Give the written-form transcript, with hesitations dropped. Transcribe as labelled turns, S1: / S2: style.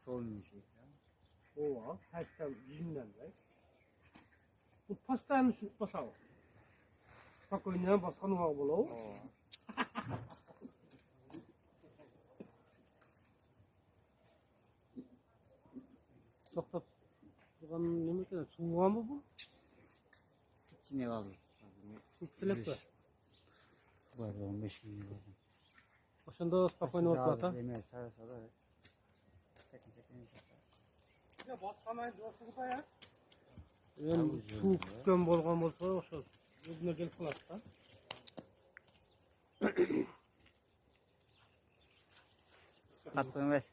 S1: soğumuş ekan.
S2: Ova, hatta yüzündenler. Bu pastayını sürüp basağı. Bak oynayan baskanı var bulu. Toktap. Buradan ne mi? Suğa mı bu?
S1: İçine kaldı.
S2: Tilep var.
S1: Var 15 gün var.
S2: Oşanda spokojno otata.
S1: Demeye sarasa da. Sekin.
S2: Ya baskanayın doşuğu ya. Ben su tutken bolgan bolsa oşo. Özüne gelip kalatsa.
S1: Kaptın ver.